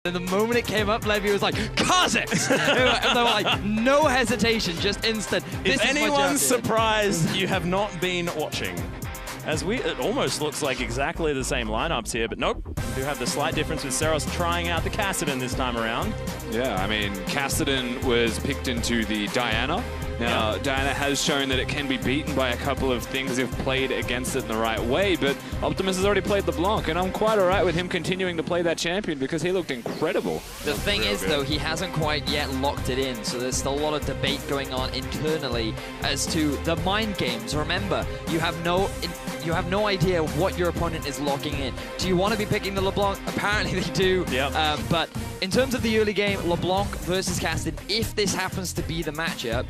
And the moment it came up, Levy was like, Kha'Zix! And they were like, no hesitation, just instant. If anyone's surprised you have not been watching, it almost looks like exactly the same lineups here, but nope. We do have the slight difference with Seros trying out the Kassadin this time around. Yeah, I mean, Kassadin was picked into the Diana. Now, Diana has shown that it can be beaten by a couple of things if played against it in the right way, but Optimus has already played LeBlanc, and I'm quite all right with him continuing to play that champion because he looked incredible. The thing is, though, he hasn't quite yet locked it in, so there's still a lot of debate going on internally as to the mind games. Remember, you have no idea what your opponent is locking in. Do you want to be picking the LeBlanc? Apparently they do. Yep. But in terms of the early game, LeBlanc versus Kassadin, if this happens to be the matchup,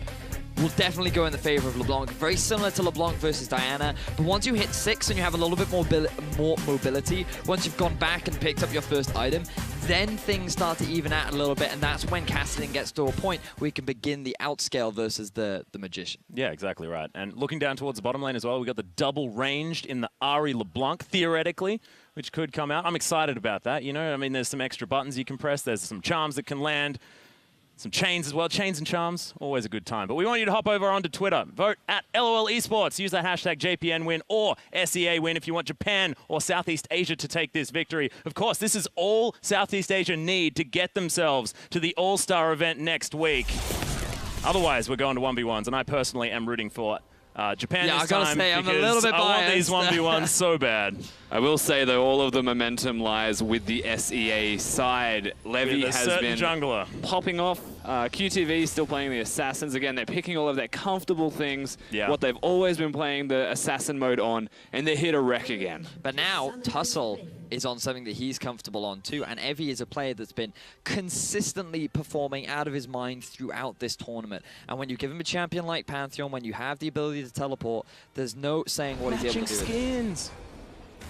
will definitely go in the favor of LeBlanc. Very similar to LeBlanc versus Diana. But once you hit 6 and you have a little bit more mobility, once you've gone back and picked up your first item, then things start to even out a little bit, and that's when Kassadin gets to a point where you can begin the outscale versus the Magician. Yeah, exactly right. And looking down towards the bottom lane as well, we got the double ranged in the Ahri LeBlanc, theoretically, which could come out. I'm excited about that, you know? I mean, there's some extra buttons you can press. There's some charms that can land. Some chains as well. Chains and charms, always a good time. But we want you to hop over onto Twitter. Vote at LOL Esports. Use that hashtag JPNWin or SEAWin if you want Japan or Southeast Asia to take this victory. Of course, this is all Southeast Asia need to get themselves to the All-Star event next week. Otherwise, we're going to 1v1s, and I personally am rooting for Japan this time. I gotta say, I'm a little bit biased. I want these 1v1s so bad. I will say, though, all of the momentum lies with the SEA side. Levy has been jungler popping off. QTV still playing the Assassins. Again, they're picking all of their comfortable things, what they've always been playing the Assassin mode on, and they're here to wreck again. But now, Tussle is on something that he's comfortable on too, and Evie is a player that's been consistently performing out of his mind throughout this tournament. And when you give him a champion like Pantheon, when you have the ability to teleport, there's no saying what he's able to do. Skins.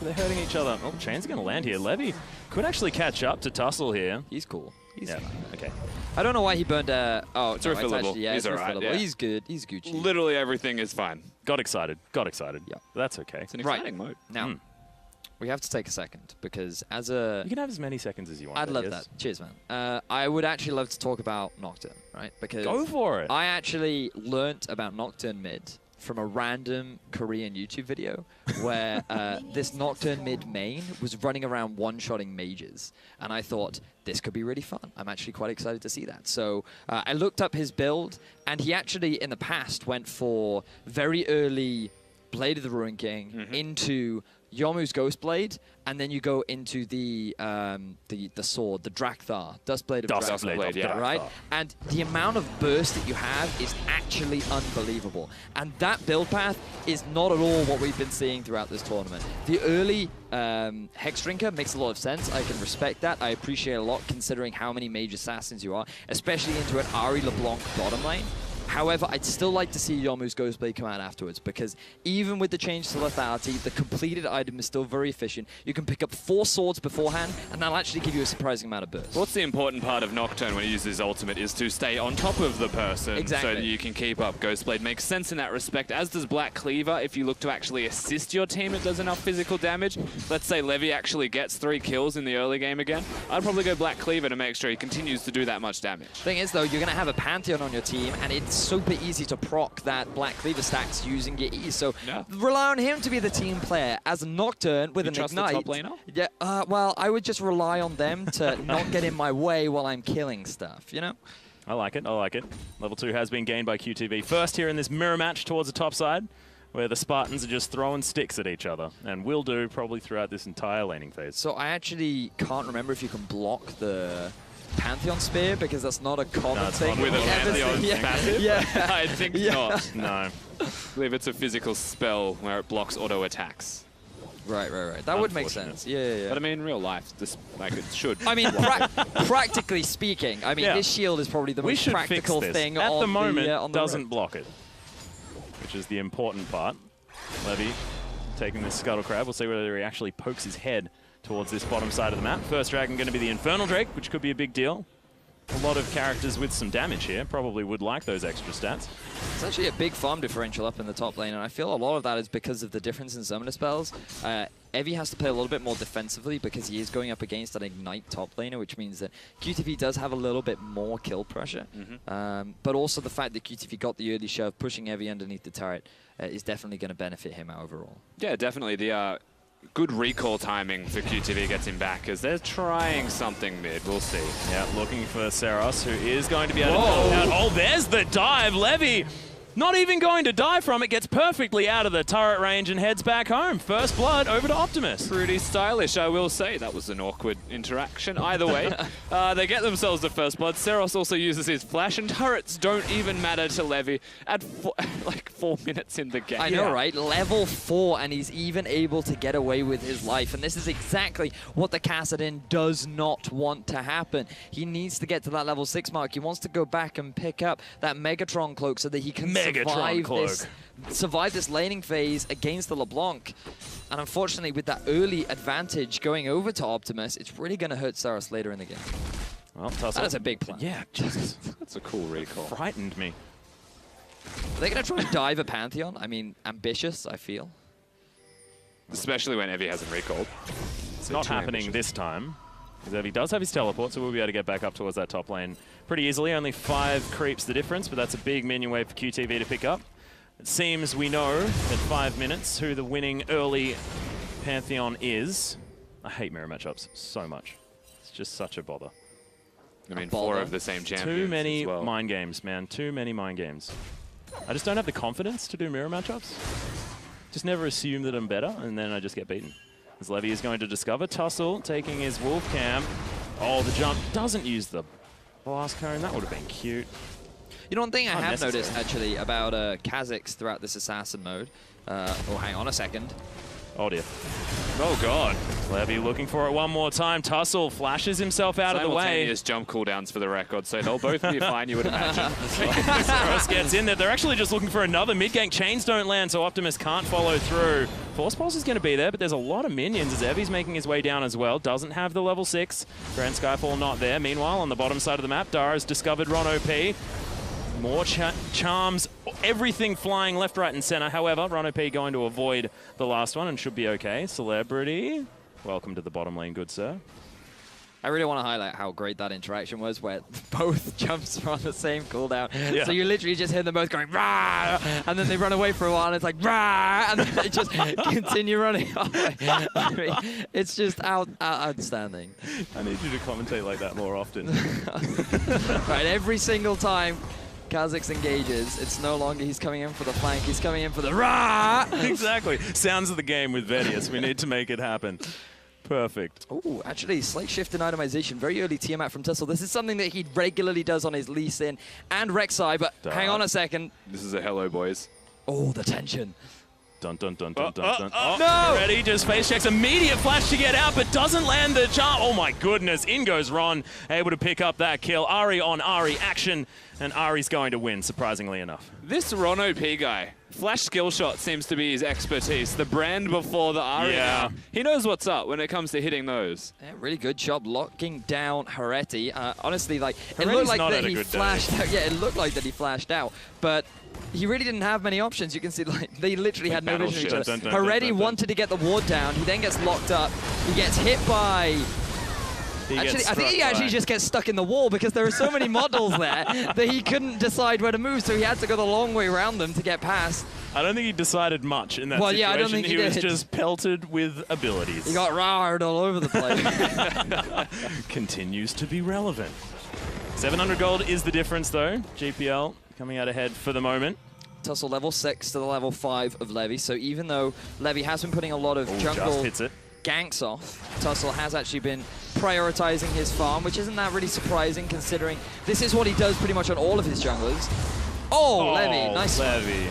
They're hurting each other. Oh, Chain's going to land here. Levy could actually catch up to Tussle here. He's cool. He's fine. Okay. I don't know why he burned oh, it's refillable. He's alright. Yeah. He's good. He's Gucci. Literally everything is fine. Got excited. Got excited. Yeah. That's okay. It's an exciting mode. Now, we have to take a second because as a... You can have as many seconds as you want. I'd love that. Cheers, man. I would actually love to talk about Nocturne, right? Because go for it. I actually learnt about Nocturne mid from a random Korean YouTube video where this Nocturne mid main was running around one-shotting mages. And I thought, this could be really fun. I'm actually quite excited to see that. So I looked up his build, and he actually, in the past, went for very early Blade of the Ruin King into Yomu's Ghostblade, and then you go into the sword, the Drakthar, Dustblade of Drakthar, right? And the amount of burst that you have is actually unbelievable. And that build path is not at all what we've been seeing throughout this tournament. The early Hex Drinker makes a lot of sense. I can respect that. I appreciate it a lot considering how many mage assassins you are, especially into an Ahri LeBlanc bottom lane. However, I'd still like to see Yomu's Ghostblade come out afterwards, because even with the change to lethality, the completed item is still very efficient. You can pick up 4 swords beforehand, and that'll actually give you a surprising amount of burst. What's the important part of Nocturne when he uses his ultimate is to stay on top of the person so that you can keep up. Ghostblade makes sense in that respect, as does Black Cleaver. If you look to actually assist your team, it does enough physical damage. Let's say Levy actually gets 3 kills in the early game again. I'd probably go Black Cleaver to make sure he continues to do that much damage. Thing is, though, you're going to have a Pantheon on your team, and it's super easy to proc that Black Cleaver stacks using your E. So rely on him to be the team player. As a Nocturne with an Ignite. The top laner? Yeah, well, I would just rely on them to not get in my way while I'm killing stuff, you know? I like it. I like it. Level 2 has been gained by QTV. First here in this mirror match towards the top side, where the Spartans are just throwing sticks at each other, and will do probably throughout this entire laning phase. So I actually can't remember if you can block the Pantheon Spear, because that's not a common thing. With a Pantheon passive? Yeah. I think not. No. I believe it's a physical spell where it blocks auto attacks. Right. That would make sense. Yeah. But I mean, in real life, this it should. I mean, practically speaking, I mean, this shield is probably the most practical thing at the moment. On the doesn't block it, which is the important part. Levy taking this Scuttle Crab. We'll see whether he actually pokes his head towards this bottom side of the map. First dragon going to be the Infernal Drake, which could be a big deal. a lot of characters with some damage here probably would like those extra stats. It's actually a big farm differential up in the top lane, and I feel a lot of that is because of the difference in summoner spells. Evie has to play a little bit more defensively because he is going up against an Ignite top laner, which means that QTV does have a little bit more kill pressure. But also the fact that QTV got the early shove, pushing Evie underneath the turret, is definitely going to benefit him overall. Yeah, definitely. The good recall timing for QTV gets him back, because they're trying something mid. We'll see. Yeah, looking for Seros, who is going to be able to pull out. Oh, there's the dive. Levy not even going to die from it, gets perfectly out of the turret range and heads back home. First blood over to Optimus. Pretty stylish, I will say. That was an awkward interaction. Either way, they get themselves the first blood. Seros also uses his flash, and turrets don't even matter to Levy at like 4 minutes in the game. I know, right? Level 4, and he's even able to get away with his life. And this is exactly what the Kassadin does not want to happen. He needs to get to that level 6 mark. He wants to go back and pick up that Megatron cloak so that he can survive this laning phase against the LeBlanc. And unfortunately, with that early advantage going over to Optimus, it's really going to hurt Seros later in the game. Well, Tussle. That is a big plan. Yeah, Jesus. That's a cool recall. Frightened me. Are they going to try and dive a Pantheon? I mean, ambitious, I feel. Especially when Evie hasn't recalled. It's not happening this time, because Evie does have his teleport, so we'll be able to get back up towards that top lane pretty easily. Only 5 creeps the difference, but that's a big minion wave for QTV to pick up. It seems we know at 5 minutes who the winning early Pantheon is. I hate mirror matchups so much. It's just such a bother. I mean, 4 of the same champions. Too many mind games, man. Too many mind games. I just don't have the confidence to do mirror matchups. Just never assume that I'm better, and then I just get beaten. As Levy is going to discover Tussle, taking his wolf cam. Oh, the jump doesn't use the blast cone. That would have been cute. You know, one thing I have noticed, actually, about Kha'Zix throughout this assassin mode. Oh, hang on a second. Oh, dear. Oh, God. Levy looking for it one more time. Tussle flashes himself out of the way. Simultaneous jump cooldowns for the record, so they'll both be fine, you would imagine. Seros gets in there. They're actually just looking for another mid-gank. Chains don't land, so Optimus can't follow through. Force Pulse is going to be there, but there's a lot of minions as Evie's making his way down as well. Doesn't have the level 6. Grand Skyfall not there. Meanwhile, on the bottom side of the map, Dara's discovered Ron OP. More charms, everything flying left, right, and center. However, Ron OP going to avoid the last one and should be okay. Celebrity, welcome to the bottom lane, good sir. I really want to highlight how great that interaction was, where both jumps are on the same cooldown. Yeah. So you literally just hear them both going, rah! And then they run away for a while, and it's like, rah! And then they just continue running away. I mean, it's just outstanding. I need you to commentate like that more often. Right, every single time Kha'Zix engages, it's no longer he's coming in for the flank, he's coming in for the rah! Exactly. Sounds of the game with Vedius. We need to make it happen. Perfect. Oh, actually, slight shift in itemization. Very early Tiamat from Tussle. This is something that he regularly does on his Lee Sin and Rek'Sai, but hang on a second. This is a hello, boys. Oh, the tension. Dun, dun, dun, dun, dun, dun. Oh, no! Ready, just face checks. Immediate flash to get out, but doesn't land the charm. Oh my goodness, in goes Ron, able to pick up that kill. Ahri on Ahri action, and Ahri's going to win, surprisingly enough. This Ron OP guy, flash skill shot seems to be his expertise. The brand before the Ahri now. He knows what's up when it comes to hitting those. Yeah, really good job locking down Hereti. Honestly, like, it Hereti's looked like not that had a he good flashed day. out. Yeah, it looked like that he flashed out, but he really didn't have many options. You can see, like, they literally had no vision of each other. Hereti wanted to get the ward down. He then gets locked up. He gets hit by... I think he actually just gets stuck in the wall because there are so many models there that he couldn't decide where to move, so he had to go the long way around them to get past. I don't think he decided much in that situation. Yeah, I don't think he did. Was just pelted with abilities. He got rared all over the place. Continues to be relevant. 700 gold is the difference, though. GPL coming out ahead for the moment. Tussle level 6 to the level 5 of Levy, so even though Levy has been putting a lot of jungle ganks off, Tussle has actually been prioritizing his farm, which isn't that really surprising considering this is what he does pretty much on all of his junglers. Oh, Levy, nice. Levy.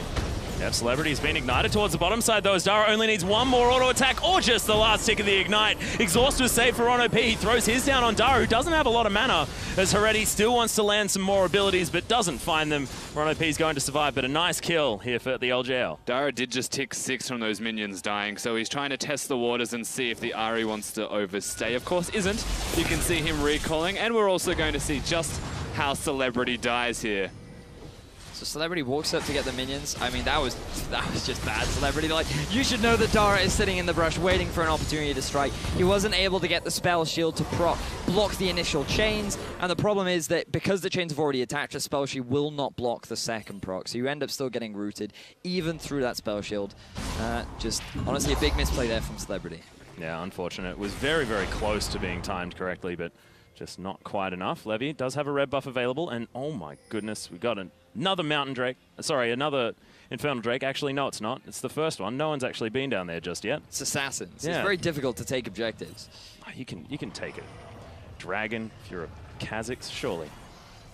Yep, Celebrity's been ignited towards the bottom side, though, as Dara only needs one more auto attack or just the last tick of the ignite. Exhaust was saved for Ron OP. He throws his down on Dara, who doesn't have a lot of mana, as Hereti still wants to land some more abilities, but doesn't find them. Ron OP's going to survive, but a nice kill here for the LJL. Dara did just tick 6 from those minions dying, so he's trying to test the waters and see if the Ahri wants to overstay. Of course, isn't. You can see him recalling, and we're also going to see just how Celebrity dies here. So Celebrity walks up to get the minions. I mean, that was just bad. Celebrity, like, you should know that Dara is sitting in the brush waiting for an opportunity to strike. He wasn't able to get the spell shield to block the initial chains, and the problem is that because the chains have already attached, the spell shield will not block the second proc, so you end up still getting rooted even through that spell shield. Just honestly a big misplay there from Celebrity. Yeah, unfortunate. It was very, very close to being timed correctly, but just not quite enough. Levy does have a red buff available, and oh my goodness, we got another Mountain Drake. Sorry, another Infernal Drake. Actually, no, it's not. It's the first one. No one's actually been down there just yet. It's Assassins. Yeah. It's very difficult to take objectives. You can take it. Dragon, if you're a Kha'Zix, surely.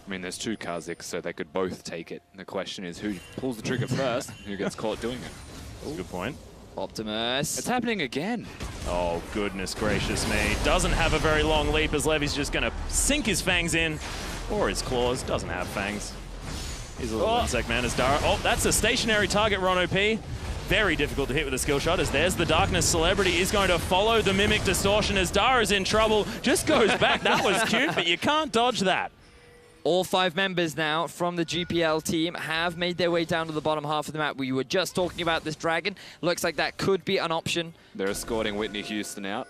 I mean, there's 2 Kha'Zix, so they could both take it. The question is who pulls the trigger first, who gets caught doing it. That's a good point. Optimus. It's happening again. Oh, goodness gracious me. Doesn't have a very long leap as Levy's just going to sink his fangs in. Or his claws. Doesn't have fangs. He's a little insect man as Dara. Oh, that's a stationary target, Ron OP. Very difficult to hit with a skill shot as there's the Darkness. Celebrity is going to follow the Mimic Distortion as Dara's in trouble. Just goes back. That was cute, but you can't dodge that. All 5 members now from the GPL team have made their way down to the bottom half of the map. We were just talking about this dragon. Looks like that could be an option. They're escorting Whitney Houston out.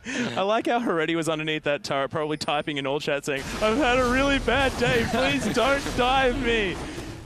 I like how Heretti was underneath that turret, probably typing in all chat saying, I've had a really bad day, please don't dive me.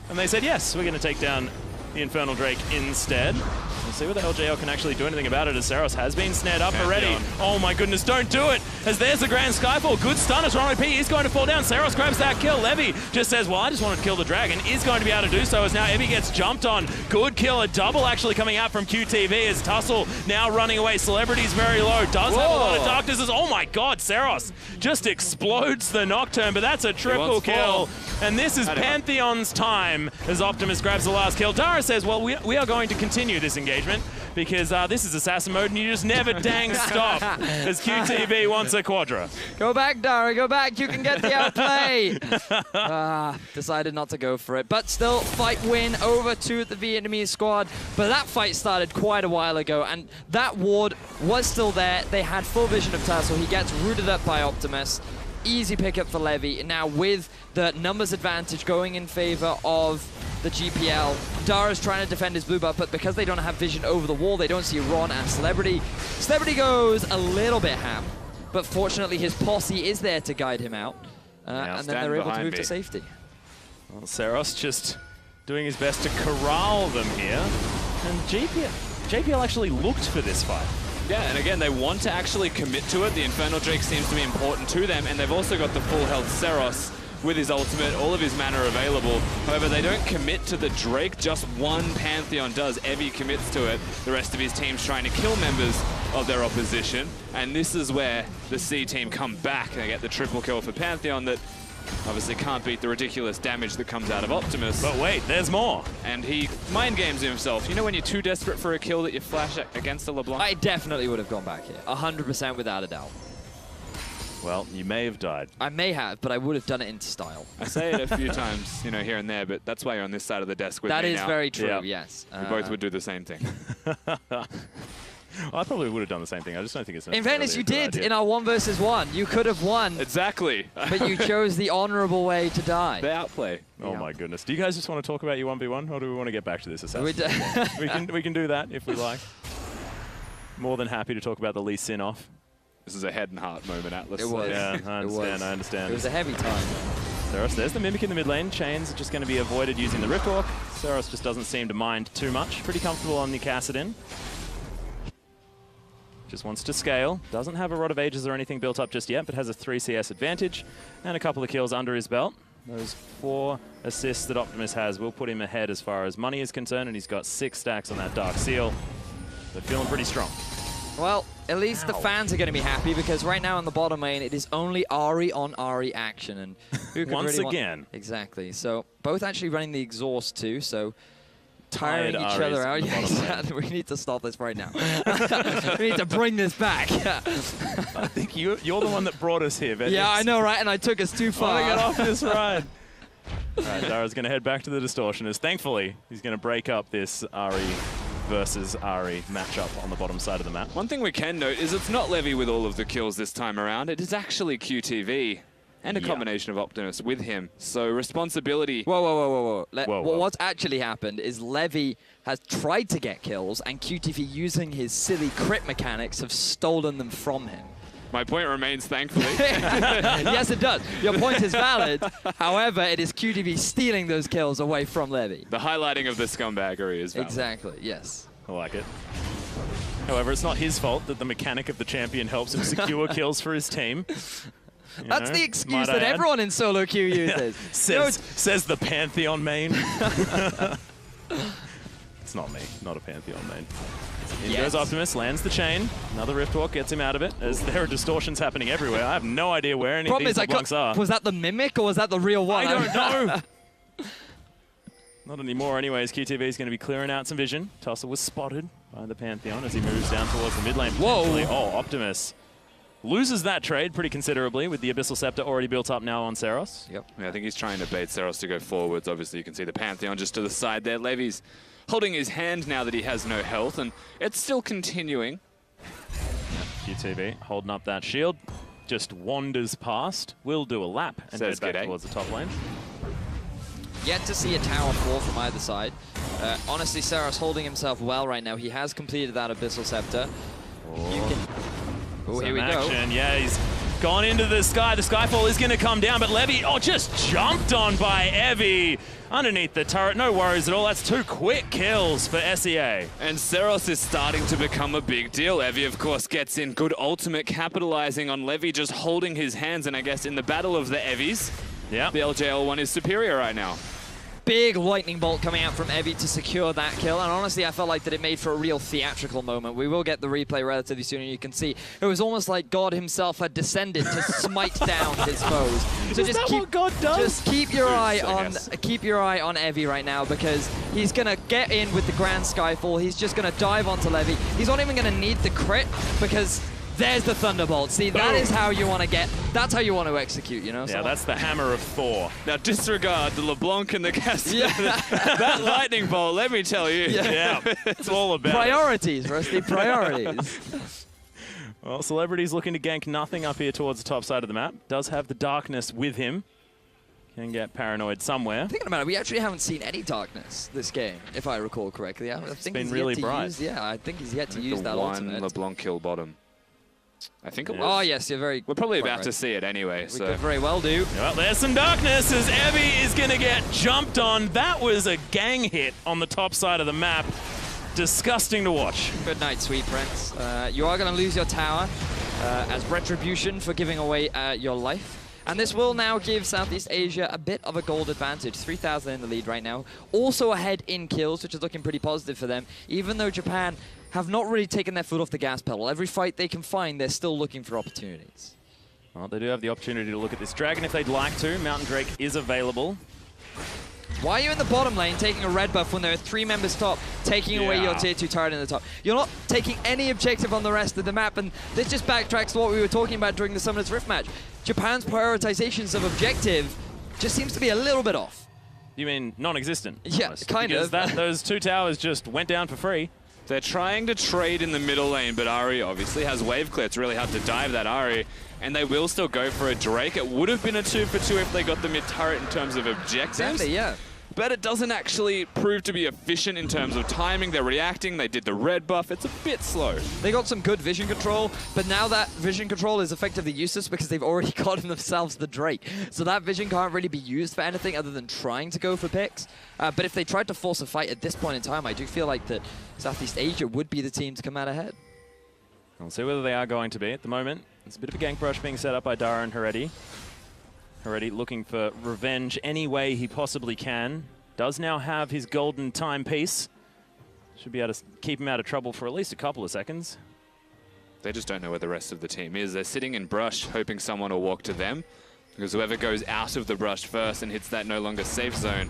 And they said, yes, we're going to take down the Infernal Drake instead. We'll see whether LJL can actually do anything about it as Saros has been snared up already. Oh my goodness, don't do it! As there's the Grand Skyfall. Good stun as Ron OP is going to fall down. Saros grabs that kill. Levy just says, well, I just wanted to kill the dragon. Is going to be able to do so as now Evie gets jumped on. Good kill. A double actually coming out from QTV as Tussle now running away. Celebrity's very low. Does have a lot of darknesses. Oh my god, Saros just explodes the Nocturne, but that's a triple kill. And this is Pantheon's time as Optimus grabs the last kill. Dara says, well, we are going to continue this engagement because this is assassin mode and you just never dang stop as QTV wants a quadra. Go back, Dara, go back. You can get the outplay. Decided not to go for it. But still, fight win over to the Vietnamese squad. But that fight started quite a while ago and that ward was still there. They had full vision of Tussle. He gets rooted up by Optimus. Easy pickup for Levy. Now with the numbers advantage going in favor of the GPL, Dara's trying to defend his blue buff, but because they don't have vision over the wall, they don't see Ron and Celebrity. Celebrity goes a little bit ham, but fortunately his posse is there to guide him out, and then they're able to move to safety. Well, Saros just doing his best to corral them here, and JPL actually looked for this fight. Yeah, and again, they want to actually commit to it. The Infernal Drake seems to be important to them, and they've also got the full health Saros with his ultimate, all of his mana available. However, they don't commit to the Drake, just one Pantheon does. Evie commits to it. The rest of his team's trying to kill members of their opposition, and this is where the C team come back and they get the triple kill for Pantheon that obviously can't beat the ridiculous damage that comes out of Optimus. But wait, there's more. And he mind games himself. You know when you're too desperate for a kill that you flash against a LeBlanc? I definitely would have gone back here, 100% without a doubt. Well, you may have died. I may have, but I would have done it in style. I say it a few times, you know, here and there, but that's why you're on this side of the desk with me now. That is very true, yes. We both would do the same thing. I probably would have done the same thing. I just don't think it's necessarily in fairness, you did idea. in our 1 versus 1. You could have won. Exactly. But you chose the honorable way to die. The outplay. Oh my goodness. Do you guys just want to talk about your 1v1, or do we want to get back to this assassin? we can do that if we like. More than happy to talk about the Lee Sin off. This is a head and heart moment, Atlas. It was. Yeah, I understand. It was a heavy time. Saros, there's the Mimic in the mid lane. Chains are just going to be avoided using the Riptork. Saros just doesn't seem to mind too much. Pretty comfortable on the Cassidin. Just wants to scale. Doesn't have a Rod of Ages or anything built up just yet, but has a 3 CS advantage and a couple of kills under his belt. Those 4 assists that Optimus has will put him ahead as far as money is concerned, and he's got 6 stacks on that Dark Seal. They're feeling pretty strong. Well, at least the fans are going to be happy because right now in the bottom lane, it is only Ahri on Ahri action. And who could once really again. Exactly. So both actually running the exhaust too, so tiring each Ahri's other out. Yeah, exactly. We need to stop this right now. We need to bring this back. I think you're the one that brought us here, Vengeance. Yeah, I know, right? And I took us too far. I want to get off this ride. All right, Dara's going to head back to the Distortioners. Thankfully, he's going to break up this Ahri versus Ahri matchup on the bottom side of the map. One thing we can note is it's not Levy with all of the kills this time around. It is actually QTV. and a combination of Optimus with him. So responsibility. Whoa. What's actually happened is Levy has tried to get kills, and QTV, using his silly crit mechanics, have stolen them from him. My point remains, thankfully. Yes, it does. Your point is valid. However, it is QTV stealing those kills away from Levy. The highlighting of the scumbaggery is valid. Exactly, yes. I like it. However, it's not his fault that the mechanic of the champion helps him secure kills for his team. That's the excuse that everyone in solo queue uses. Says the Pantheon main. It's not me, not a Pantheon main. In goes Optimus, lands the chain. Another Rift Walk gets him out of it, as there are distortions happening everywhere. I have no idea where any of these LeBlancs are. Was that the Mimic, or was that the real one? I don't know. Not anymore anyways. QTV is going to be clearing out some vision. Tussle was spotted by the Pantheon as he moves down towards the mid lane. Whoa! Oh, Optimus loses that trade pretty considerably with the Abyssal Scepter already built up now on Seros. Yep. Yeah, I think he's trying to bait Seros to go forwards. Obviously, you can see the Pantheon just to the side there. Levy's holding his hand now that he has no health, and it's still continuing. QTV holding up that shield. Just wanders past. Will do a lap and head back towards the top lane. Yet to see a tower fall from either side. Honestly, Seros holding himself well right now. He has completed that Abyssal Scepter. Oh, here we go. Yeah, he's gone into the sky. The Skyfall is going to come down, but Levy, just jumped on by Evie underneath the turret. No worries at all. That's 2 quick kills for SEA. And Seros is starting to become a big deal. Evie, of course, gets in. Good ultimate, capitalizing on Levy just holding his hands. And I guess in the battle of the Evies, the LJL one is superior right now. Big lightning bolt coming out from Evie to secure that kill, and honestly I felt like that it made for a real theatrical moment. We will get the replay relatively soon, and you can see it was almost like God himself had descended to smite down his foes. So Is that what God does? Just keep your eye on Evie right now, because he's gonna get in with the Grand Skyfall. He's just gonna dive onto Levy. He's not even gonna need the crit, because there's the Thunderbolt. See, that is how you want to that's how you want to execute, you know? Yeah, that's the hammer of Thor. Now disregard the LeBlanc and the cast. Yeah. That lightning bolt, let me tell you. Yeah, it's all about priorities, Rusty, priorities. Well, Celebrity's looking to gank nothing up here towards the top side of the map. Does have the darkness with him. Can get paranoid somewhere. Thinking about it, we actually haven't seen any darkness this game, if I recall correctly. I think been really bright. I think he's yet to use that ultimate. One LeBlanc kill bottom. I think it was. Oh, yes, you're very... We're probably about to see it anyway, We could very well do. Well, there's some darkness as Evie is going to get jumped on. That was a gang hit on the top side of the map. Disgusting to watch. Good night, sweet prince. You are going to lose your tower as retribution for giving away your life. And this will now give Southeast Asia a bit of a gold advantage. 3,000 in the lead right now. Also ahead in kills, which is looking pretty positive for them, even though Japan have not really taken their foot off the gas pedal. Every fight they can find, they're still looking for opportunities. Well, they do have the opportunity to look at this Dragon if they'd like to. Mountain Drake is available. Why are you in the bottom lane taking a red buff when there are 3 members top, taking away your tier 2 turret in the top? You're not taking any objective on the rest of the map, and this just backtracks to what we were talking about during the Summoners Rift match. Japan's prioritizations of objective just seems to be a little bit off. You mean non-existent? Yeah, almost. kind of. Because those 2 towers just went down for free. They're trying to trade in the middle lane, but Ahri obviously has wave clear. It's really hard to dive that Ahri, and they will still go for a Drake. It would have been a 2 for 2 if they got the mid turret in terms of objectives. Exactly, yeah. But it doesn't actually prove to be efficient in terms of timing. They're reacting, they did the red buff. It's a bit slow. They got some good vision control, but now that vision control is effectively useless because they've already gotten themselves the Drake. So that vision can't really be used for anything other than trying to go for picks. But if they tried to force a fight at this point in time, I do feel like that Southeast Asia would be the team to come out ahead. We'll see whether they are going to be. At the moment, it's a bit of a gank brush being set up by Dara and Heredi. Heredi looking for revenge any way he possibly can. Does now have his golden timepiece. Should be able to keep him out of trouble for at least a couple of seconds. They just don't know where the rest of the team is. They're sitting in brush, hoping someone will walk to them. Because whoever goes out of the brush first and hits that no longer safe zone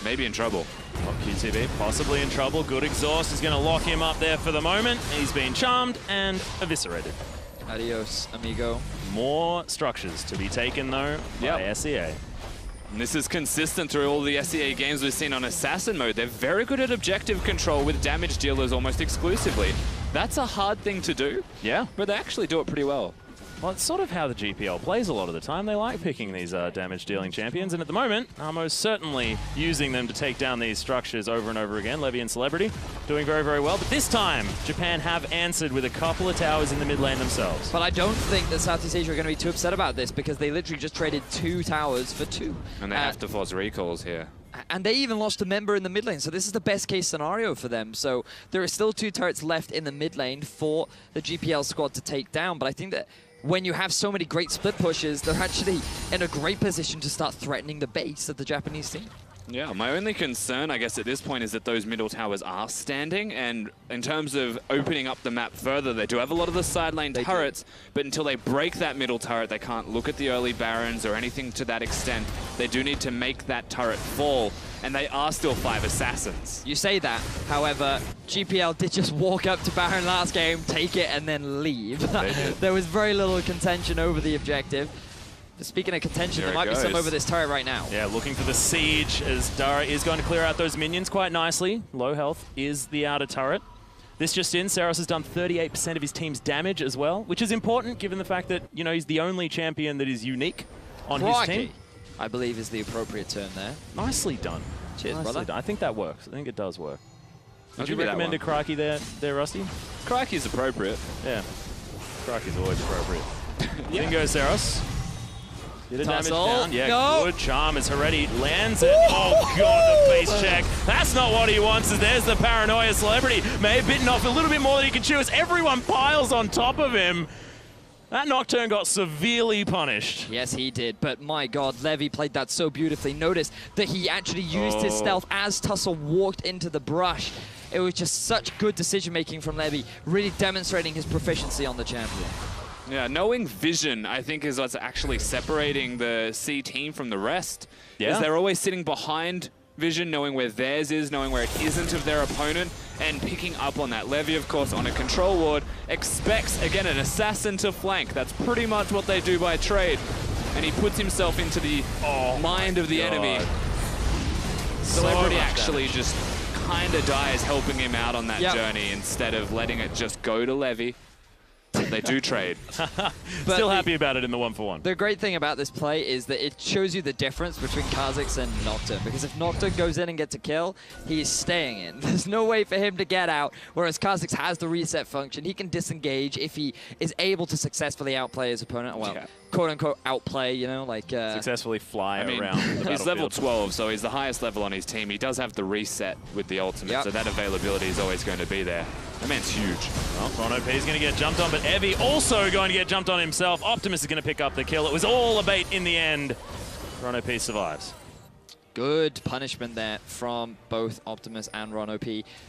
may be in trouble. Well, QTV possibly in trouble. Good exhaust is going to lock him up there for the moment. He's been charmed and eviscerated. Adios, amigo. More structures to be taken, though, by SEA. And this is consistent through all the SEA games we've seen on Assassin mode. They're very good at objective control with damage dealers almost exclusively. That's a hard thing to do. Yeah. But they actually do it pretty well. Well, it's sort of how the GPL plays a lot of the time. They like picking these damage-dealing champions, and at the moment, Armo's certainly using them to take down these structures over and over again. Levy and Celebrity doing very, very well. But this time, Japan have answered with a couple of towers in the mid lane themselves. But I don't think that Southeast Asia are going to be too upset about this because they literally just traded 2 towers for 2. And they have to force recalls here. And they even lost a member in the mid lane, so this is the best case scenario for them. So there are still 2 turrets left in the mid lane for the GPL squad to take down. But I think that when you have so many great split pushes, they're actually in a great position to start threatening the base of the Japanese team. Yeah, my only concern, I guess, at this point is that those middle towers are standing, and in terms of opening up the map further, they do have a lot of the side lane turrets, but until they break that middle turret, they can't look at the early barons or anything to that extent. They do need to make that turret fall, and they are still 5 assassins. You say that, however, GPL did just walk up to Baron last game, take it, and then leave. They did. There was very little contention over the objective. Speaking of contention, there might be some over this turret right now. Yeah, looking for the siege as Dara is going to clear out those minions quite nicely. Low health is the outer turret. This just in, Saros has done 38% of his team's damage as well, which is important given the fact that, you know, he's the only champion that is unique on his team. I believe is the appropriate term there. Nicely done. Cheers, Nicely brother. done. I think that works. I think it does work. Would you give you recommend a Crikey there, Rusty? Crikey's appropriate. Yeah. Crikey's always appropriate. Bingo, Saros. Get a damage down. Yeah, good charm as Heretti lands it. Oh, God, the face check. That's not what he wants. There's the paranoia. Celebrity may have bitten off a little bit more than he can chew as everyone piles on top of him. That Nocturne got severely punished. Yes, he did. But my God, Levy played that so beautifully. Notice that he actually used his stealth as Tussle walked into the brush. It was just such good decision-making from Levy, really demonstrating his proficiency on the champion. Yeah, knowing vision, I think, is what's actually separating the C team from the rest. Yeah. Is they're always sitting behind vision, knowing where theirs is, knowing where it isn't of their opponent, and picking up on that. Levy, of course, on a control ward, expects, again, an assassin to flank. That's pretty much what they do by trade. And he puts himself into the mind of the enemy. Celebrity actually just kind of dies helping him out on that journey instead of letting it just go to Levy. They do trade. Still happy about it in the 1-for-1. The great thing about this play is that it shows you the difference between Kha'Zix and Nocturne, because if Nocturne goes in and gets a kill, he's staying in. There's no way for him to get out, whereas Kha'Zix has the reset function. He can disengage if he is able to successfully outplay his opponent. Well, quote-unquote outplay, you know, like... successfully fly around the He's level 12, so he's the highest level on his team. He does have the reset with the ultimate, so that availability is always going to be there. That man's huge. Well, Ron P is going to get jumped on, but Evie also going to get jumped on himself. Optimus is going to pick up the kill. It was all a bait in the end. Ron P survives. Good punishment there from both Optimus and Ron OP.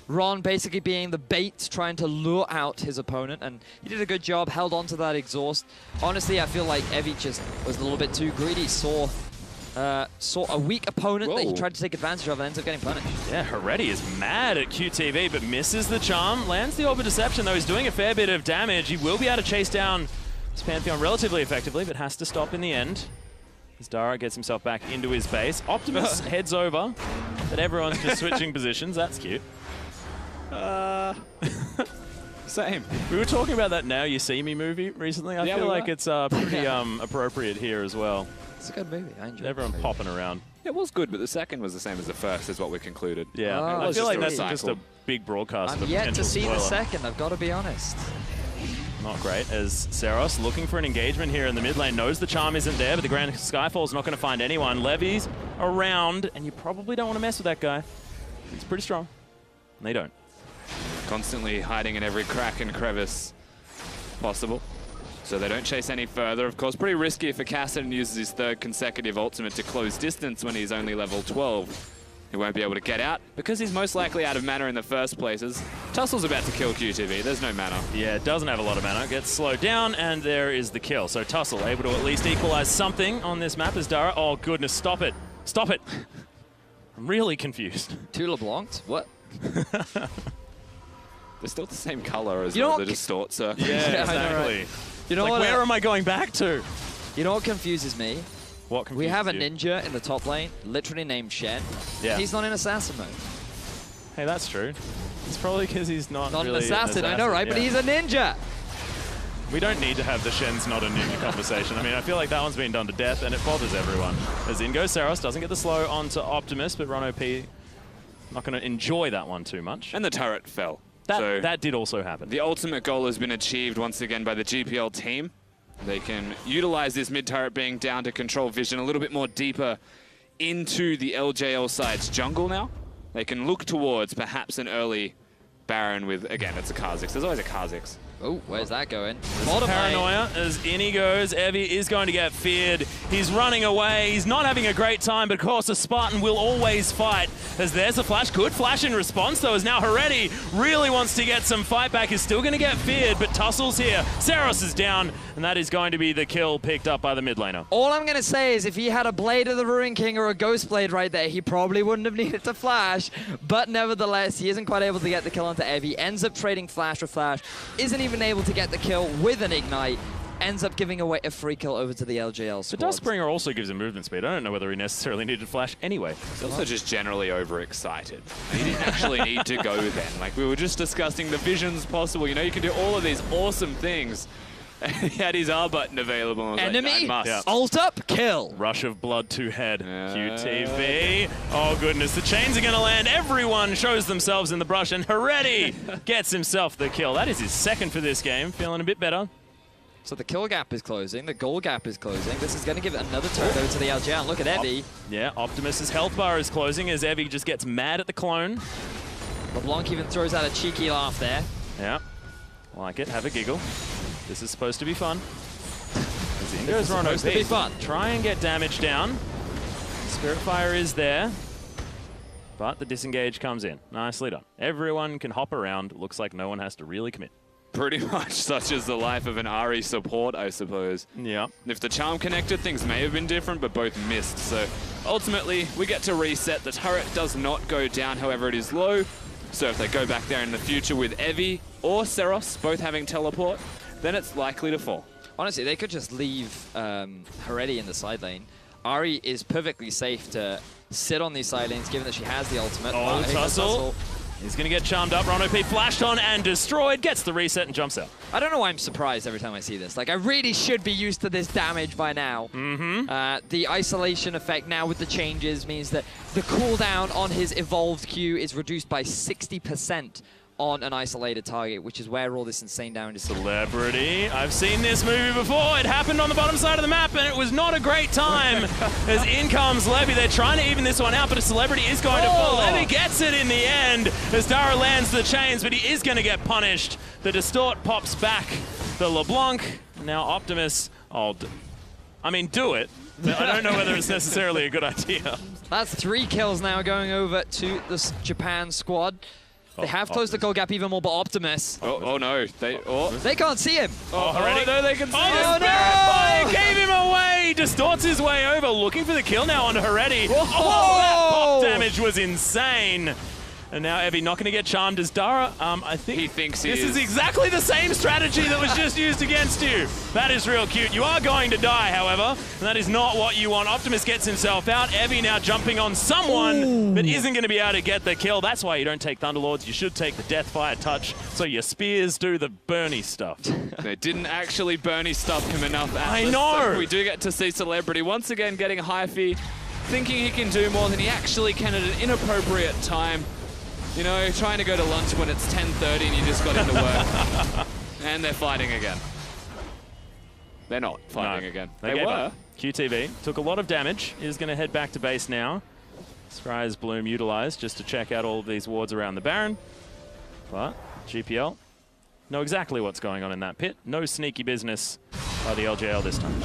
Ron basically being the bait, trying to lure out his opponent, and he did a good job, held on to that exhaust. Honestly, I feel like Evie just was a little bit too greedy, saw a weak opponent that he tried to take advantage of and ends up getting punished. Yeah, Heretti is mad at QTV, but misses the charm. Lands the Orb of Deception, though. He's doing a fair bit of damage. He will be able to chase down his Pantheon relatively effectively, but has to stop in the end. As Dara gets himself back into his base. Optimus heads over, but everyone's just switching positions. That's cute. Same. We were talking about that Now You See Me movie recently. I feel like it's pretty appropriate here as well. It's a good movie. I enjoyed it. Everyone popping around. It was good, but the second was the same as the first, is what we concluded. Yeah, I feel like that's just a big broadcast. I'm yet to see the second, I've got to be honest. Not great, as Saros looking for an engagement here in the mid lane, knows the charm isn't there, but the Grand Skyfall's not going to find anyone. Levy's around, and you probably don't want to mess with that guy. He's pretty strong. And they don't. Constantly hiding in every crack and crevice possible. So they don't chase any further. Of course, pretty risky if a Cassidy uses his 3rd consecutive ultimate to close distance when he's only level 12. He won't be able to get out because he's most likely out of mana in the first places. Tussle's about to kill QTV. There's no mana. Yeah, it doesn't have a lot of mana. Gets slowed down, and there is the kill. So Tussle able to at least equalize something on this map as Dara. Oh, goodness, stop it. Stop it. I'm really confused. Two LeBlanc? What? They're still the same color as the distort circle. Yeah, exactly. Right. You know like, what? Where am I going back to? You know what confuses me? What confuses We have a you? ninja in the top lane, literally named Shen. Yeah. He's not in assassin mode. Hey, that's true. It's probably because he's not really an assassin, I know, right? Yeah. But he's a ninja. We don't need to have the Shen's not a ninja conversation. I mean, I feel like that one's been done to death, and it bothers everyone. As in goes Saros, doesn't get the slow onto Optimus, but Ron OP not going to enjoy that one too much. And the turret fell. That did also happen. The ultimate goal has been achieved once again by the GPL team. They can utilize this mid turret being down to control vision a little bit more deeper into the LJL side's jungle now. They can look towards perhaps an early Baron with, again, it's a Kha'Zix. There's always a Kha'Zix. Oh, where's that going? Paranoia as in he goes. Evie is going to get feared. He's running away. He's not having a great time, but of course a Spartan will always fight. As there's a flash. Good flash in response, though, as now Heredi really wants to get some fight back. Is still going to get feared, but Tussle's here. Saros is down, and that is going to be the kill picked up by the mid laner. All I'm going to say is if he had a Blade of the Ruin King or a Ghost Blade right there, he probably wouldn't have needed to flash. But nevertheless, he isn't quite able to get the kill onto Evie. Ends up trading flash for flash. Isn't even able to get the kill with an Ignite. Ends up giving away a free kill over to the LJL squad. The Duskbringer also gives him movement speed. I don't know whether he necessarily needed flash anyway. He's also just generally overexcited. He didn't actually need to go then. Like, we were just discussing the visions possible. You know, you can do all of these awesome things. He had his R button available. Enemy, like, no, ult up, kill. Rush of blood to head. QTV. Oh, goodness. The chains are going to land. Everyone shows themselves in the brush, and Heredi gets himself the kill. That is his second for this game. Feeling a bit better. So the kill gap is closing. The goal gap is closing. This is going to give another turret over to the LGL. Look at Evie. Yeah, Optimus's health bar is closing as Evie just gets mad at the clone. LeBlanc even throws out a cheeky laugh there. Yeah. Like it. Have a giggle. This is supposed to be fun. There's Ron OP. Supposed to be fun. Try and get damage down. Spirit Fire is there. But the disengage comes in. Nicely done. Everyone can hop around. Looks like no one has to really commit. Pretty much such is the life of an Ahri support, I suppose. Yeah. If the charm connected, things may have been different, but both missed. So ultimately, we get to reset. The turret does not go down, however, it is low. So if they go back there in the future with Evie or Saros both having teleport, then it's likely to fall. Honestly, they could just leave Heredi in the side lane. Ahri is perfectly safe to sit on these side lanes, given that she has the ultimate. Oh, Tussle. He's going to get charmed up. Ron OP flashed on and destroyed. Gets the reset and jumps out. I don't know why I'm surprised every time I see this. Like, I really should be used to this damage by now. The isolation effect now with the changes means that the cooldown on his evolved Q is reduced by 60% on an isolated target, which is where all this insane damage is. Celebrity. I've seen this movie before. It happened on the bottom side of the map, and it was not a great time. As in comes Levy. They're trying to even this one out, but a Celebrity is going to fall. Levy gets it in the end as Dara lands the chains, but he is going to get punished. The Distort pops back the LeBlanc. Now Optimus, I mean, do it. I don't know whether it's necessarily a good idea. That's 3 kills now going over to the Japan squad. They have closed the goal gap even more, but Optimus. Oh no. They can't see him. No, they can see him. Oh, no! Fire gave him away! He distorts his way over, looking for the kill now on Heredi. Oh, that pop damage was insane. And now Evie not going to get charmed as Dara. I think he thinks this is exactly the same strategy that was just used against you. That is real cute. You are going to die, however, and that is not what you want. Optimus gets himself out. Evie now jumping on someone, but isn't going to be able to get the kill. That's why you don't take Thunderlords. You should take the Deathfire Touch, so your spears do the Bernie stuff. They didn't actually Bernie stuff him enough. I know. So we do get to see Celebrity once again getting Hyphy, thinking he can do more than he actually can at an inappropriate time. You know, trying to go to lunch when it's 10:30 and you just got into work. And they're fighting again. They're not fighting again. They were. QTV took a lot of damage. Is going to head back to base now. Scry's Bloom utilized just to check out all of these wards around the Baron. But GPL know exactly what's going on in that pit. No sneaky business by the LJL this time.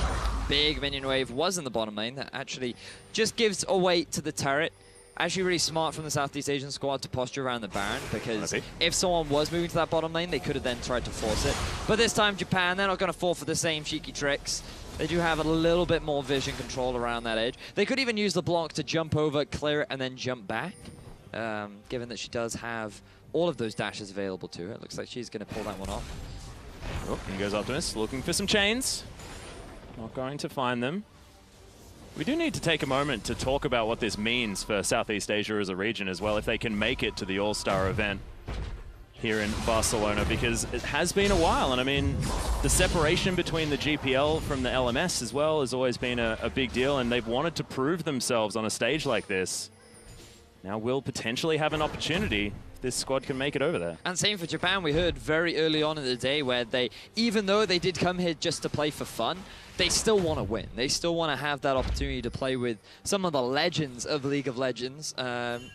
Big minion wave was in the bottom lane. That actually just gives away to the turret. Actually really smart from the Southeast Asian squad to posture around the Baron, because if someone was moving to that bottom lane, they could have then tried to force it. But this time Japan, they're not going to fall for the same cheeky tricks. They do have a little bit more vision control around that edge. They could even use the block to jump over, clear it, and then jump back, given that she does have all of those dashes available to her. It looks like she's going to pull that one off. Oh, here goes Optimus, looking for some chains. Not going to find them. We do need to take a moment to talk about what this means for Southeast Asia as a region as well, if they can make it to the All-Star event. here in Barcelona, because it has been a while. And I mean, the separation between the GPL from the LMS as well has always been a big deal, and they've wanted to prove themselves on a stage like this. Now will potentially have an opportunity if this squad can make it over there. And same for Japan. We heard very early on in the day where they, even though they did come here just to play for fun, they still want to win. They still want to have that opportunity to play with some of the legends of League of Legends. And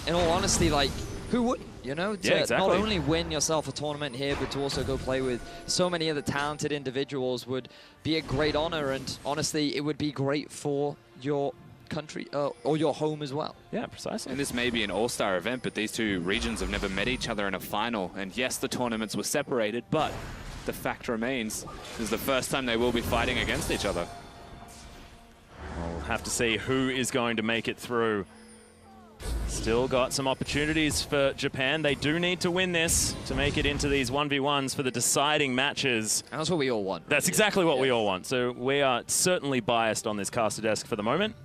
in all honesty, like, who wouldn't? You know, to exactly. not only win yourself a tournament here, but to also go play with so many other talented individuals would be a great honor. And honestly, it would be great for your country or your home as well. Yeah, precisely. And this may be an all-star event, but these two regions have never met each other in a final. And yes, the tournaments were separated, but the fact remains, this is the first time they will be fighting against each other. We'll have to see who is going to make it through. Still got some opportunities for Japan. They do need to win this to make it into these 1v1s for the deciding matches. And that's what we all want. That's exactly what we all want. So we are certainly biased on this caster desk for the moment.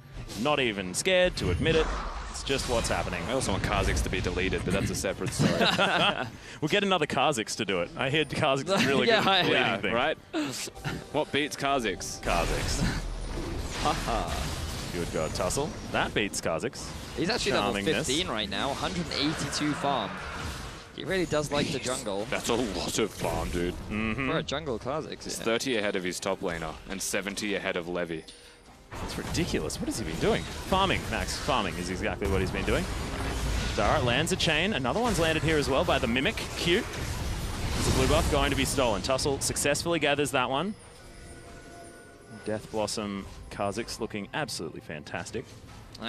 Not even scared to admit it. It's just what's happening. I also want Kha'Zix to be deleted, but that's a separate story. We'll get another Kha'Zix to do it. I hear Kha'Zix is really good at deleting things. Right? What beats Kha'Zix? Kha'Zix. Haha. Good God, Tussle. That beats Kha'Zix. He's actually level 15 right now, 182 farm. He really does like the jungle. That's a lot of farm, dude. For a jungle Kha'Zix. It's 30 ahead of his top laner and 70 ahead of Levy. It's ridiculous. What has he been doing? Farming, Max. Farming is exactly what he's been doing. Dara lands a chain. Another one's landed here as well by the Mimic. Cute. It's a blue buff going to be stolen. Tussle successfully gathers that one. Death Blossom Kha'Zix looking absolutely fantastic.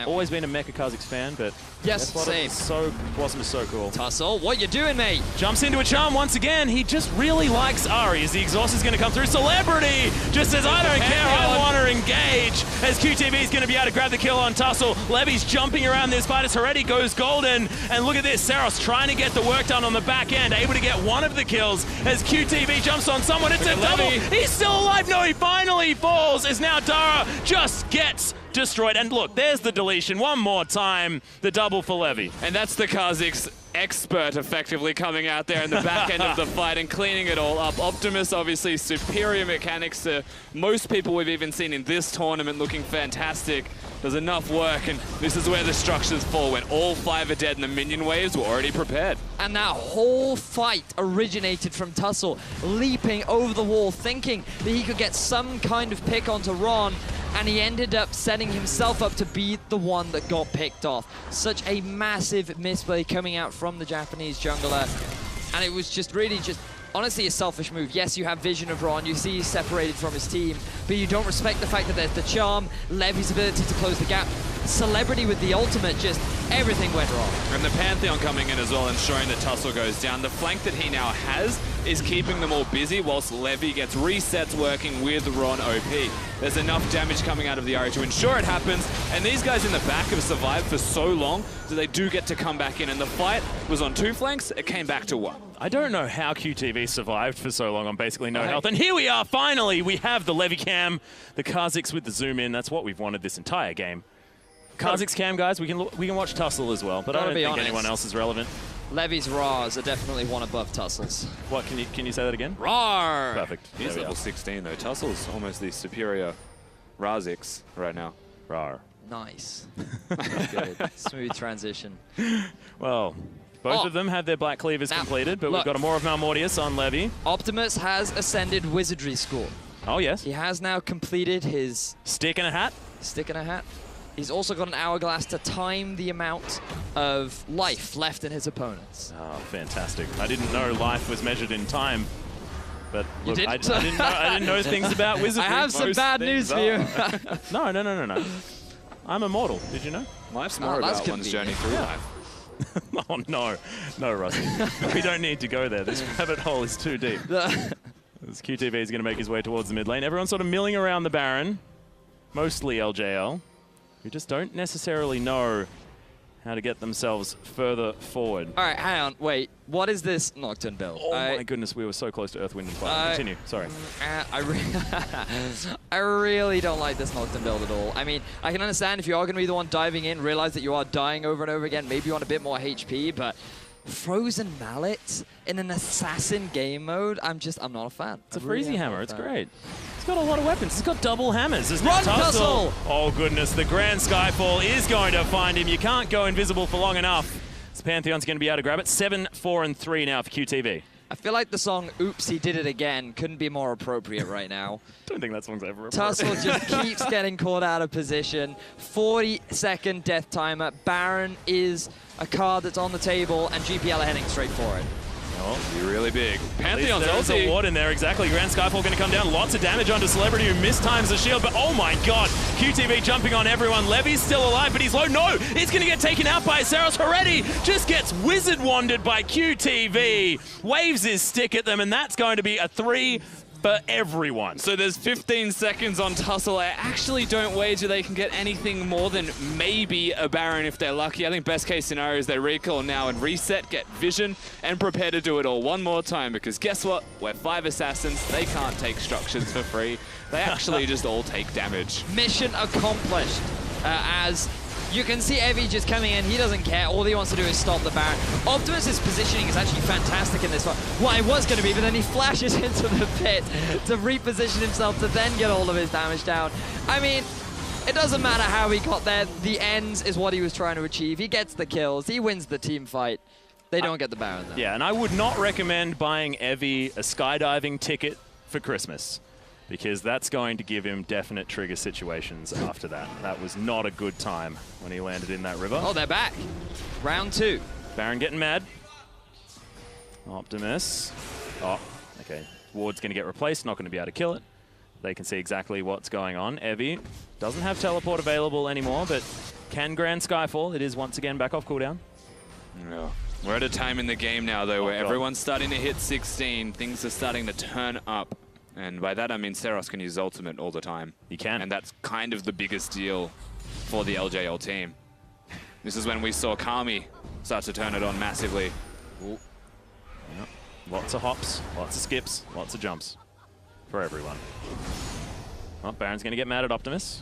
Always been a Mecha Kha'Zix fan, but yes, same. Blossom is so cool. Tussle, what you doing, mate? Jumps into a charm once again. He just really likes Ahri as the exhaust is going to come through. Celebrity just says, I don't care, I want to engage. As QTV is going to be able to grab the kill on Tussle. Levy's jumping around this fight as Heretti goes golden. And look at this, Saros trying to get the work done on the back end, able to get one of the kills as QTV jumps on someone. It's a double. He's still alive. No, he finally falls as now Dara just gets destroyed. And look, there's the deletion one more time. The double for Levy. And that's the Kha'Zix expert effectively coming out there in the back end of the fight and cleaning it all up. Optimus, obviously, superior mechanics to most people we've even seen in this tournament, looking fantastic. Does enough work, and this is where the structures fall when all 5 are dead and the minion waves were already prepared. And that whole fight originated from Tussle leaping over the wall, thinking that he could get some kind of pick onto Ron, and he ended up setting himself up to be the one that got picked off. Such a massive misplay coming out from the Japanese jungler, and it was just really honestly a selfish move. Yes, you have vision of Ron, you see he's separated from his team, but you don't respect the fact that there's the charm, Levy's ability to close the gap, Celebrity with the ultimate, just everything went wrong. And the Pantheon coming in as well, ensuring that Tussle goes down. The flank that he now has is keeping them all busy whilst Levy gets resets working with Ron OP. There's enough damage coming out of the Ahri to ensure it happens, and these guys in the back have survived for so long that they do get to come back in, and the fight was on 2 flanks, it came back to 1. I don't know how QTV survived for so long on basically no health. And here we are, finally, we have the Levy cam, the Kha'Zix with the zoom in. That's what we've wanted this entire game. Kha'Zix cam, guys, we can watch Tussle as well, but I don't think anyone else is relevant. Levy's Rawrs are definitely one above Tussle's. What, can you say that again? Rawr! Perfect. He's level 16 though. Tussle's almost the superior Razix right now. Rawr. Nice. Good. Smooth transition. Well, both of them have their black cleavers completed, but we've got a more of Malmortius on Levy. Optimus has ascended Wizardry School. Oh, yes. He has now completed his... Stick and a hat? Stick and a hat. He's also got an hourglass to time the amount of life left in his opponents. Oh, fantastic. I didn't know life was measured in time. But look, I didn't know things about wizardry. I have some bad news for you. No. I'm immortal. Did you know? Life's more about one's journey through life. Oh, no, Rusty. We don't need to go there. This rabbit hole is too deep. This QTV is going to make his way towards the mid lane. Everyone's sort of milling around the Baron, mostly LJL, who just don't necessarily know how to get themselves further forward. All right, hang on, wait. What is this Nocturne build? Oh my goodness, we were so close to Earth, Wind, and Fire. Continue, sorry. I really don't like this Nocturne build at all. I mean, I can understand if you are going to be the one diving in, realize that you are dying over and over again, maybe you want a bit more HP, but Frozen Mallet in an assassin game mode, I'm not a fan. It's a Freezy Hammer. It's great. It's got a lot of weapons. It's got double hammers. There's no Run, tussle. Oh, goodness. The Grand Skyfall is going to find him. You can't go invisible for long enough. This Pantheon's going to be able to grab it. 7, 4, and 3 now for QTV. I feel like the song Oops, He Did It Again couldn't be more appropriate right now. Don't think that song's ever appropriate. Tussle just keeps getting caught out of position. 40-second death timer. Baron is a card that's on the table, and GPL are heading straight for it. Oh, be really big. Pantheon's there's a ward in there, exactly. Grand Skyfall going to come down. Lots of damage onto Celebrity, who mistimes the shield, but oh my god, QTV jumping on everyone. Levy's still alive, but he's low. No, he's going to get taken out by Saros. Heretti just gets wizard wanded by QTV. Waves his stick at them, and that's going to be a 3 for everyone. So there's 15 seconds on Tussle. I actually don't wager they can get anything more than maybe a Baron if they're lucky. I think best case scenario is they recall now and reset, get vision, and prepare to do it all one more time, because guess what? We're 5 assassins. They can't take structures for free. They actually just all take damage. Mission accomplished. As you can see Evie just coming in, he doesn't care. All he wants to do is stop the Baron. Optimus's positioning is actually fantastic in this one. Well, it was going to be, but then he flashes into the pit to reposition himself to then get all of his damage down. I mean, it doesn't matter how he got there. The ends is what he was trying to achieve. He gets the kills. He wins the team fight. They don't get the Baron, though. Yeah, and I would not recommend buying Evie a skydiving ticket for Christmas, because that's going to give him definite trigger situations after that. That was not a good time when he landed in that river. Oh, they're back. Round 2. Baron getting mad. Optimus. Oh, okay. Ward's going to get replaced, not going to be able to kill it. They can see exactly what's going on. Evie doesn't have teleport available anymore, but can Grand Skyfall. It is once again back off cooldown. Yeah. We're at a time in the game now, though, where everyone's starting to hit 16. Things are starting to turn up. And by that, I mean Saros can use ultimate all the time. He can. And that's kind of the biggest deal for the LJL team. This is when we saw Kami start to turn it on massively. Yep. Lots of hops, lots of skips, lots of jumps for everyone. Oh, Baron's going to get mad at Optimus.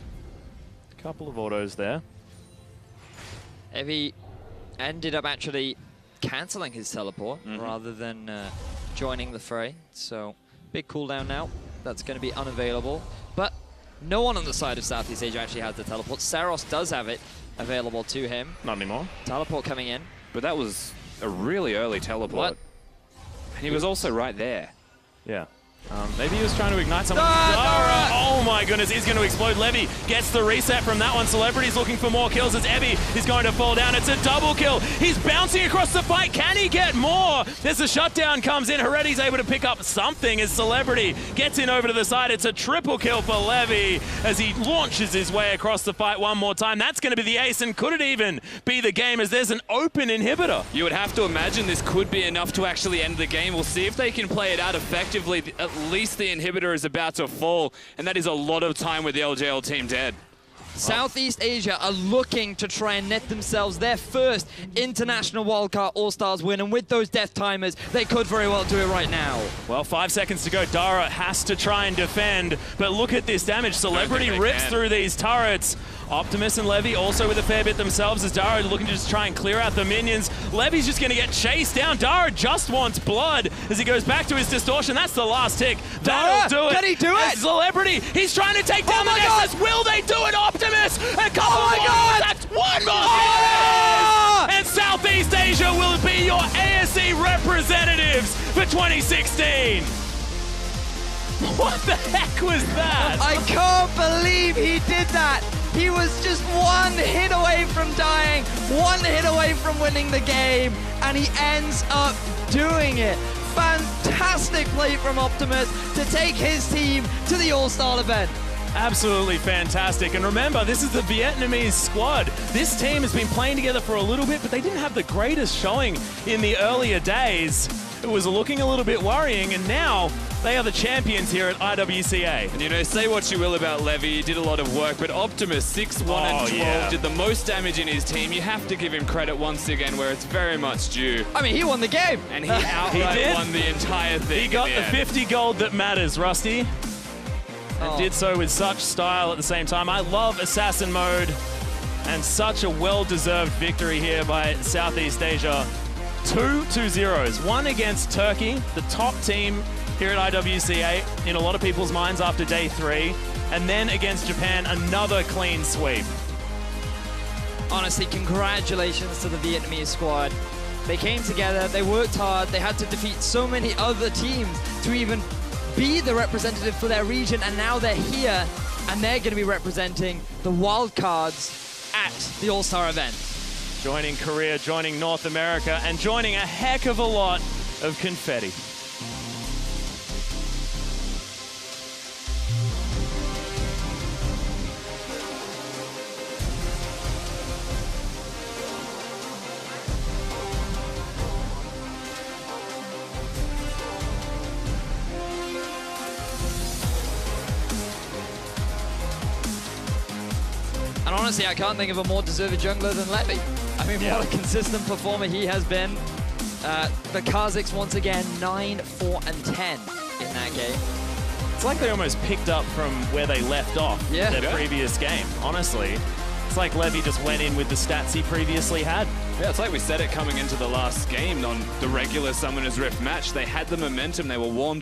A couple of autos there. Evie ended up actually cancelling his teleport rather than joining the fray. So big cooldown now. That's going to be unavailable. But no one on the side of Southeast Asia actually has the teleport. Saros does have it available to him. Not anymore. Teleport coming in. But that was a really early teleport. What? And he was also right there. Yeah. Maybe he was trying to ignite someone. Oh my goodness, he's going to explode. Levy gets the reset from that one. Celebrity's looking for more kills as Evie is going to fall down. It's a double kill. He's bouncing across the fight. Can he get more? There's a shutdown comes in. Heretti's able to pick up something as Celebrity gets in over to the side. It's a triple kill for Levy as he launches his way across the fight one more time. That's going to be the ace, and could it even be the game as there's an open inhibitor? You would have to imagine this could be enough to actually end the game. We'll see if they can play it out effectively. At least the inhibitor is about to fall, and that is a lot of time with the LJL team dead. Southeast Asia are looking to try and net themselves their first international wildcard All-Stars win, and with those death timers, they could very well do it right now. Well, 5 seconds to go. Dara has to try and defend, but look at this damage. Celebrity rips through these turrets. Optimus and Levy also with a fair bit themselves as Dara looking to just try and clear out the minions. Levy's just going to get chased down. Dara just wants blood as he goes back to his distortion. That's the last tick. That'll do it. Can he do it? Celebrity, he's trying to take down the Nexus. Will they do it, Optimus? A couple more. That's one more. And Southeast Asia will be your ASE representatives for 2016. What the heck was that? I can't believe he did that. He was just one hit away from dying, one hit away from winning the game, and he ends up doing it. Fantastic play from Optimus to take his team to the All-Star event. Absolutely fantastic. And remember, this is the Vietnamese squad. This team has been playing together for a little bit, but they didn't have the greatest showing in the earlier days. It was looking a little bit worrying, and now they are the champions here at IWCA. And you know, say what you will about Levy, he did a lot of work, but Optimus, 6, 1, and 12, did the most damage in his team. You have to give him credit once again where it's very much due. I mean, he won the game. And he outright won the entire thing. He got the 50 gold that matters, Rusty. And did so with such style at the same time. I love Assassin mode, and such a well-deserved victory here by Southeast Asia. Two 2-0s. One against Turkey, the top team here at IWC8 in a lot of people's minds after day 3. And then against Japan, another clean sweep. Honestly, congratulations to the Vietnamese squad. They came together, they worked hard, they had to defeat so many other teams to even be the representative for their region, and now they're here, and they're going to be representing the wildcards at the All-Star event. Joining Korea, joining North America, and joining a heck of a lot of confetti. And honestly, I can't think of a more deserved jungler than Levy. I mean, what a consistent performer he has been. The Kazakhs, once again, 9, 4, and 10 in that game. It's like they almost picked up from where they left off their previous game, honestly. It's like Levy just went in with the stats he previously had. Yeah, it's like we said it coming into the last game on the regular Summoner's Rift match. They had the momentum, they were warmed